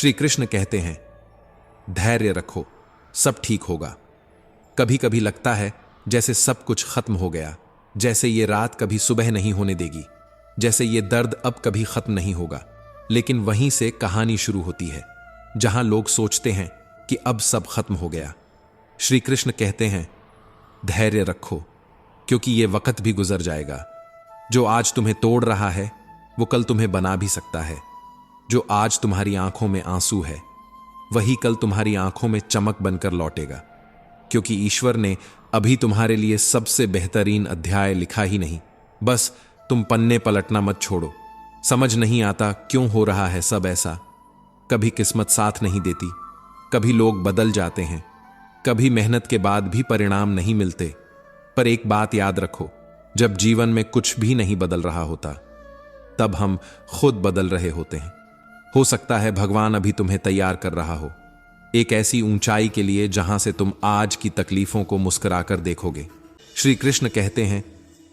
श्री कृष्ण कहते हैं, धैर्य रखो, सब ठीक होगा। कभी कभी लगता है जैसे सब कुछ खत्म हो गया, जैसे ये रात कभी सुबह नहीं होने देगी, जैसे ये दर्द अब कभी खत्म नहीं होगा। लेकिन वहीं से कहानी शुरू होती है, जहां लोग सोचते हैं कि अब सब खत्म हो गया। श्री कृष्ण कहते हैं, धैर्य रखो, क्योंकि ये वक्त भी गुजर जाएगा। जो आज तुम्हें तोड़ रहा है वो कल तुम्हें बना भी सकता है। जो आज तुम्हारी आंखों में आंसू है वही कल तुम्हारी आंखों में चमक बनकर लौटेगा, क्योंकि ईश्वर ने अभी तुम्हारे लिए सबसे बेहतरीन अध्याय लिखा ही नहीं। बस तुम पन्ने पलटना मत छोड़ो। समझ नहीं आता क्यों हो रहा है सब ऐसा। कभी किस्मत साथ नहीं देती, कभी लोग बदल जाते हैं, कभी मेहनत के बाद भी परिणाम नहीं मिलते। पर एक बात याद रखो, जब जीवन में कुछ भी नहीं बदल रहा होता तब हम खुद बदल रहे होते हैं। हो सकता है भगवान अभी तुम्हें तैयार कर रहा हो एक ऐसी ऊंचाई के लिए जहां से तुम आज की तकलीफों को मुस्कुराकर देखोगे। श्री कृष्ण कहते हैं,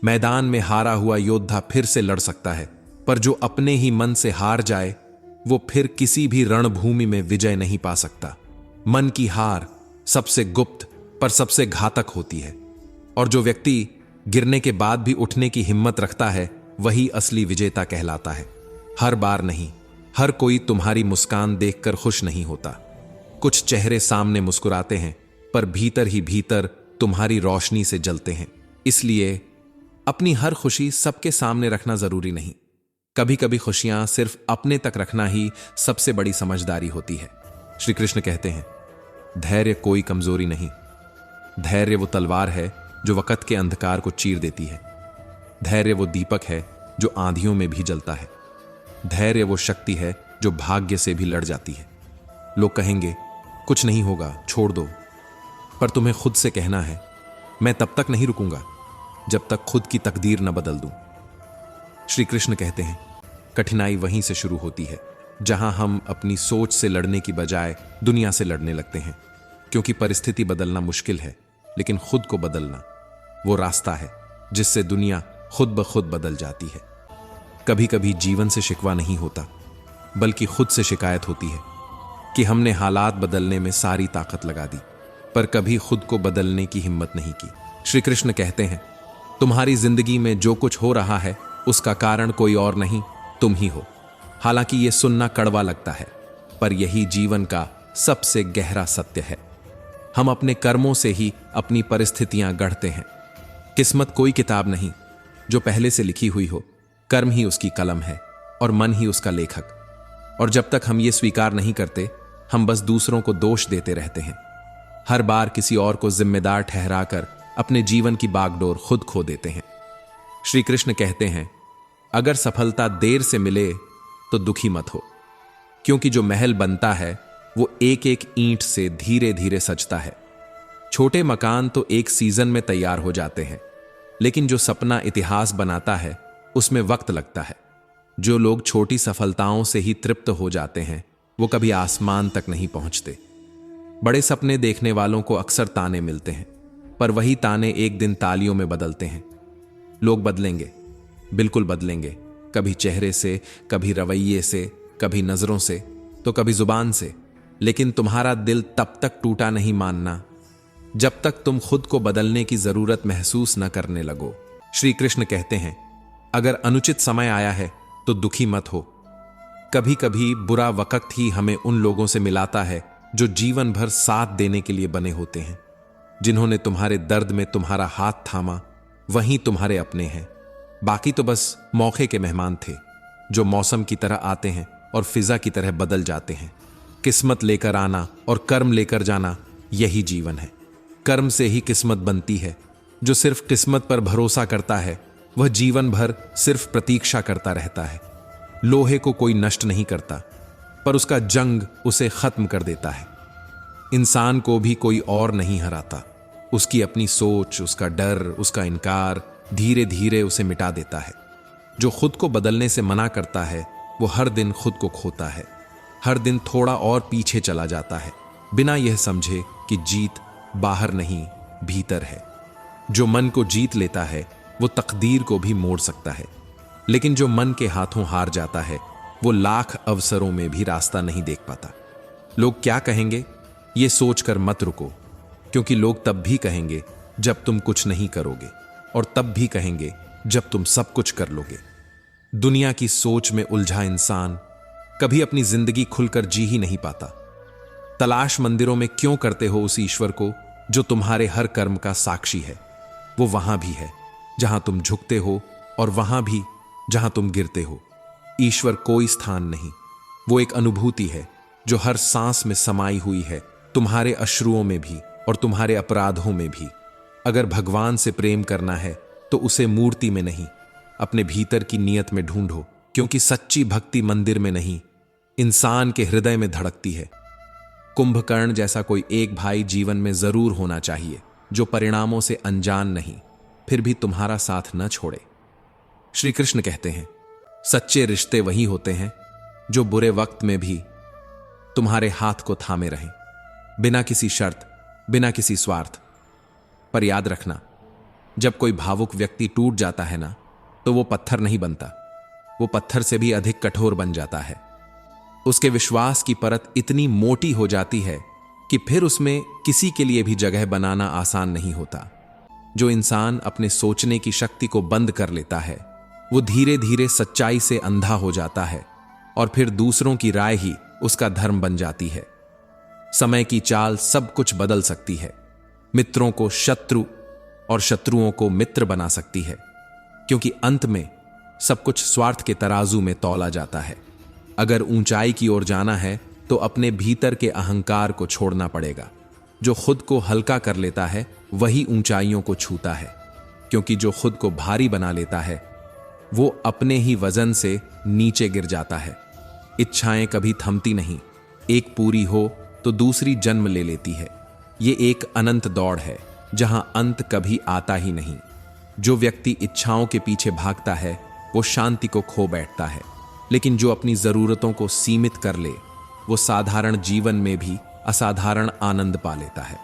मैदान में हारा हुआ योद्धा फिर से लड़ सकता है, पर जो अपने ही मन से हार जाए वो फिर किसी भी रणभूमि में विजय नहीं पा सकता। मन की हार सबसे गुप्त पर सबसे घातक होती है, और जो व्यक्ति गिरने के बाद भी उठने की हिम्मत रखता है वही असली विजेता कहलाता है। हर बार नहीं, हर कोई तुम्हारी मुस्कान देखकर खुश नहीं होता। कुछ चेहरे सामने मुस्कुराते हैं पर भीतर ही भीतर तुम्हारी रोशनी से जलते हैं। इसलिए अपनी हर खुशी सबके सामने रखना जरूरी नहीं। कभी कभी खुशियां सिर्फ अपने तक रखना ही सबसे बड़ी समझदारी होती है। श्री कृष्ण कहते हैं, धैर्य कोई कमजोरी नहीं। धैर्य वो तलवार है जो वक़्त के अंधकार को चीर देती है। धैर्य वो दीपक है जो आंधियों में भी जलता है। धैर्य वो शक्ति है जो भाग्य से भी लड़ जाती है। लोग कहेंगे, कुछ नहीं होगा, छोड़ दो, पर तुम्हें खुद से कहना है, मैं तब तक नहीं रुकूंगा जब तक खुद की तकदीर न बदल दूं। श्री कृष्ण कहते हैं, कठिनाई वहीं से शुरू होती है जहां हम अपनी सोच से लड़ने की बजाय दुनिया से लड़ने लगते हैं। क्योंकि परिस्थिति बदलना मुश्किल है, लेकिन खुद को बदलना वो रास्ता है जिससे दुनिया खुद ब खुद बदल जाती है। कभी कभी जीवन से शिकवा नहीं होता, बल्कि खुद से शिकायत होती है कि हमने हालात बदलने में सारी ताकत लगा दी, पर कभी खुद को बदलने की हिम्मत नहीं की। श्री कृष्ण कहते हैं, तुम्हारी जिंदगी में जो कुछ हो रहा है उसका कारण कोई और नहीं, तुम ही हो। हालांकि यह सुनना कड़वा लगता है, पर यही जीवन का सबसे गहरा सत्य है। हम अपने कर्मों से ही अपनी परिस्थितियां गढ़ते हैं। किस्मत कोई किताब नहीं जो पहले से लिखी हुई हो। कर्म ही उसकी कलम है और मन ही उसका लेखक। और जब तक हम ये स्वीकार नहीं करते, हम बस दूसरों को दोष देते रहते हैं। हर बार किसी और को जिम्मेदार ठहराकर अपने जीवन की बागडोर खुद खो देते हैं। श्री कृष्ण कहते हैं, अगर सफलता देर से मिले तो दुखी मत हो, क्योंकि जो महल बनता है वो एक एक ईंट से धीरे धीरे सजता है। छोटे मकान तो एक सीजन में तैयार हो जाते हैं, लेकिन जो सपना इतिहास बनाता है उसमें वक्त लगता है। जो लोग छोटी सफलताओं से ही तृप्त हो जाते हैं वो कभी आसमान तक नहीं पहुंचते। बड़े सपने देखने वालों को अक्सर ताने मिलते हैं, पर वही ताने एक दिन तालियों में बदलते हैं। लोग बदलेंगे, बिल्कुल बदलेंगे, कभी चेहरे से, कभी रवैये से, कभी नजरों से, तो कभी जुबान से। लेकिन तुम्हारा दिल तब तक टूटा नहीं मानना जब तक तुम खुद को बदलने की जरूरत महसूस न करने लगो। श्री कृष्ण कहते हैं, अगर अनुचित समय आया है तो दुखी मत हो। कभी कभी बुरा वक्त ही हमें उन लोगों से मिलाता है जो जीवन भर साथ देने के लिए बने होते हैं। जिन्होंने तुम्हारे दर्द में तुम्हारा हाथ थामा वहीं तुम्हारे अपने हैं। बाकी तो बस मौके के मेहमान थे जो मौसम की तरह आते हैं और फिजा की तरह बदल जाते हैं। किस्मत लेकर आना और कर्म लेकर जाना, यही जीवन है। कर्म से ही किस्मत बनती है। जो सिर्फ किस्मत पर भरोसा करता है वह जीवन भर सिर्फ प्रतीक्षा करता रहता है। लोहे को कोई नष्ट नहीं करता, पर उसका जंग उसे खत्म कर देता है। इंसान को भी कोई और नहीं हराता, उसकी अपनी सोच, उसका डर, उसका इनकार धीरे धीरे उसे मिटा देता है। जो खुद को बदलने से मना करता है वो हर दिन खुद को खोता है, हर दिन थोड़ा और पीछे चला जाता है, बिना यह समझे कि जीत बाहर नहीं भीतर है। जो मन को जीत लेता है वो तकदीर को भी मोड़ सकता है, लेकिन जो मन के हाथों हार जाता है वो लाख अवसरों में भी रास्ता नहीं देख पाता। लोग क्या कहेंगे ये सोचकर मत रुको, क्योंकि लोग तब भी कहेंगे जब तुम कुछ नहीं करोगे, और तब भी कहेंगे जब तुम सब कुछ कर लोगे। दुनिया की सोच में उलझा इंसान कभी अपनी जिंदगी खुलकर जी ही नहीं पाता। तलाश मंदिरों में क्यों करते हो उस ईश्वर को जो तुम्हारे हर कर्म का साक्षी है? वो वहां भी है जहां तुम झुकते हो और वहां भी जहां तुम गिरते हो। ईश्वर कोई स्थान नहीं, वो एक अनुभूति है जो हर सांस में समाई हुई है, तुम्हारे अश्रुओं में भी और तुम्हारे अपराधों में भी। अगर भगवान से प्रेम करना है तो उसे मूर्ति में नहीं, अपने भीतर की नीयत में ढूंढो, क्योंकि सच्ची भक्ति मंदिर में नहीं, इंसान के हृदय में धड़कती है। कुंभकर्ण जैसा कोई एक भाई जीवन में जरूर होना चाहिए जो परिणामों से अनजान नहीं, फिर भी तुम्हारा साथ न छोड़े। श्री कृष्ण कहते हैं, सच्चे रिश्ते वही होते हैं जो बुरे वक्त में भी तुम्हारे हाथ को थामे रहें, बिना किसी शर्त, बिना किसी स्वार्थ। पर याद रखना, जब कोई भावुक व्यक्ति टूट जाता है ना, तो वो पत्थर नहीं बनता, वो पत्थर से भी अधिक कठोर बन जाता है। उसके विश्वास की परत इतनी मोटी हो जाती है कि फिर उसमें किसी के लिए भी जगह बनाना आसान नहीं होता। जो इंसान अपने सोचने की शक्ति को बंद कर लेता है, वो धीरे धीरे सच्चाई से अंधा हो जाता है, और फिर दूसरों की राय ही उसका धर्म बन जाती है। समय की चाल सब कुछ बदल सकती है, मित्रों को शत्रु और शत्रुओं को मित्र बना सकती है, क्योंकि अंत में सब कुछ स्वार्थ के तराजू में तौला जाता है। अगर ऊंचाई की ओर जाना है तो अपने भीतर के अहंकार को छोड़ना पड़ेगा। जो खुद को हल्का कर लेता है वही ऊंचाइयों को छूता है, क्योंकि जो खुद को भारी बना लेता है वो अपने ही वजन से नीचे गिर जाता है। इच्छाएं कभी थमती नहीं, एक पूरी हो तो दूसरी जन्म ले लेती है। ये एक अनंत दौड़ है जहां अंत कभी आता ही नहीं। जो व्यक्ति इच्छाओं के पीछे भागता है वो शांति को खो बैठता है, लेकिन जो अपनी जरूरतों को सीमित कर ले वो साधारण जीवन में भी असाधारण आनंद पा लेता है।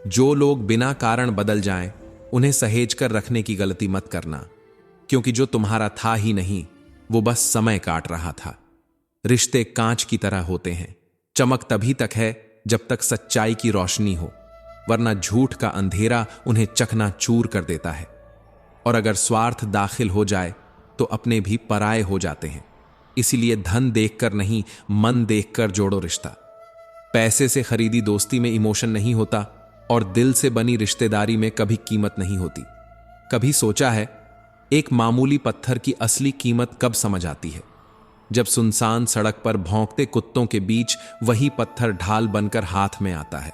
जो लोग बिना कारण बदल जाएं, उन्हें सहेज कर रखने की गलती मत करना, क्योंकि जो तुम्हारा था ही नहीं वो बस समय काट रहा था। रिश्ते कांच की तरह होते हैं, चमक तभी तक है जब तक सच्चाई की रोशनी हो, वरना झूठ का अंधेरा उन्हें चकनाचूर कर देता है। और अगर स्वार्थ दाखिल हो जाए तो अपने भी पराये हो जाते हैं। इसीलिए धन देखकर नहीं, मन देखकर जोड़ो रिश्ता। पैसे से खरीदी दोस्ती में इमोशन नहीं होता, और दिल से बनी रिश्तेदारी में कभी कीमत नहीं होती। कभी सोचा है एक मामूली पत्थर की असली कीमत कब समझ आती है? जब सुनसान सड़क पर भौंकते कुत्तों के बीच वही पत्थर ढाल बनकर हाथ में आता है।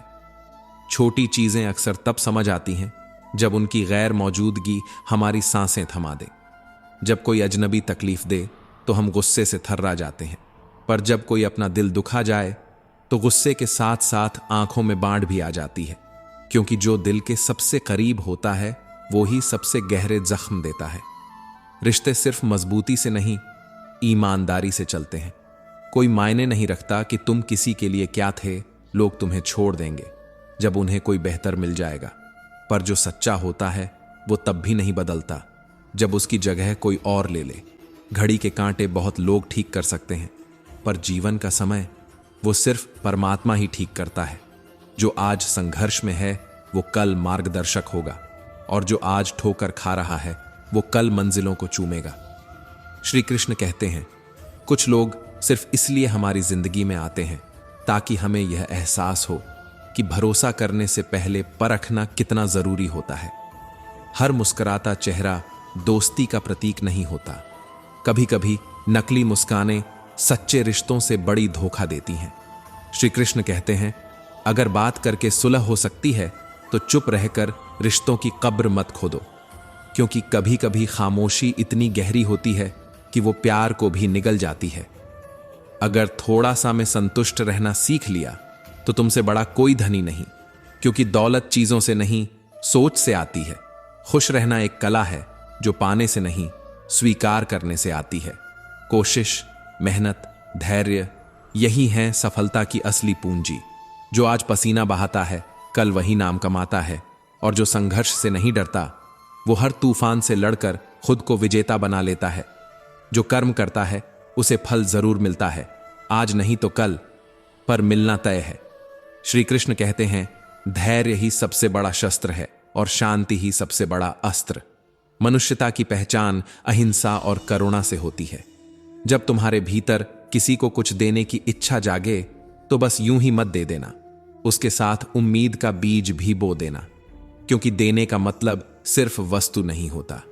छोटी चीजें अक्सर तब समझ आती हैं जब उनकी गैर मौजूदगी हमारी सांसें थमा दे। जब कोई अजनबी तकलीफ दे तो हम गुस्से से थर्रा जाते हैं, पर जब कोई अपना दिल दुखा जाए तो गुस्से के साथ साथ आंखों में बाढ़ भी आ जाती है, क्योंकि जो दिल के सबसे करीब होता है वो ही सबसे गहरे जख्म देता है। रिश्ते सिर्फ मजबूती से नहीं, ईमानदारी से चलते हैं। कोई मायने नहीं रखता कि तुम किसी के लिए क्या थे, लोग तुम्हें छोड़ देंगे जब उन्हें कोई बेहतर मिल जाएगा। पर जो सच्चा होता है वो तब भी नहीं बदलता जब उसकी जगह कोई और ले ले। घड़ी के कांटे बहुत लोग ठीक कर सकते हैं, पर जीवन का समय वो सिर्फ परमात्मा ही ठीक करता है। जो आज संघर्ष में है वो कल मार्गदर्शक होगा, और जो आज ठोकर खा रहा है वो कल मंजिलों को चूमेगा। श्री कृष्ण कहते हैं, कुछ लोग सिर्फ इसलिए हमारी जिंदगी में आते हैं ताकि हमें यह एहसास हो कि भरोसा करने से पहले परखना कितना जरूरी होता है। हर मुस्कुराता चेहरा दोस्ती का प्रतीक नहीं होता। कभी कभी नकली मुस्कानें सच्चे रिश्तों से बड़ी धोखा देती हैं। श्री कृष्ण कहते हैं, अगर बात करके सुलह हो सकती है तो चुप रहकर रिश्तों की कब्र मत खोदो, क्योंकि कभी कभी खामोशी इतनी गहरी होती है कि वो प्यार को भी निगल जाती है। अगर थोड़ा सा में संतुष्ट रहना सीख लिया तो तुमसे बड़ा कोई धनी नहीं, क्योंकि दौलत चीजों से नहीं, सोच से आती है। खुश रहना एक कला है जो पाने से नहीं, स्वीकार करने से आती है। कोशिश, मेहनत, धैर्य, यही है सफलता की असली पूंजी। जो आज पसीना बहाता है कल वही नाम कमाता है, और जो संघर्ष से नहीं डरता वो हर तूफान से लड़कर खुद को विजेता बना लेता है। जो कर्म करता है उसे फल जरूर मिलता है, आज नहीं तो कल, पर मिलना तय है। श्री कृष्ण कहते हैं, धैर्य ही सबसे बड़ा शस्त्र है और शांति ही सबसे बड़ा अस्त्र। मनुष्यता की पहचान अहिंसा और करुणा से होती है। जब तुम्हारे भीतर किसी को कुछ देने की इच्छा जागे तो बस यूं ही मत दे देना, उसके साथ उम्मीद का बीज भी बो देना, क्योंकि देने का मतलब सिर्फ वस्तु नहीं होता।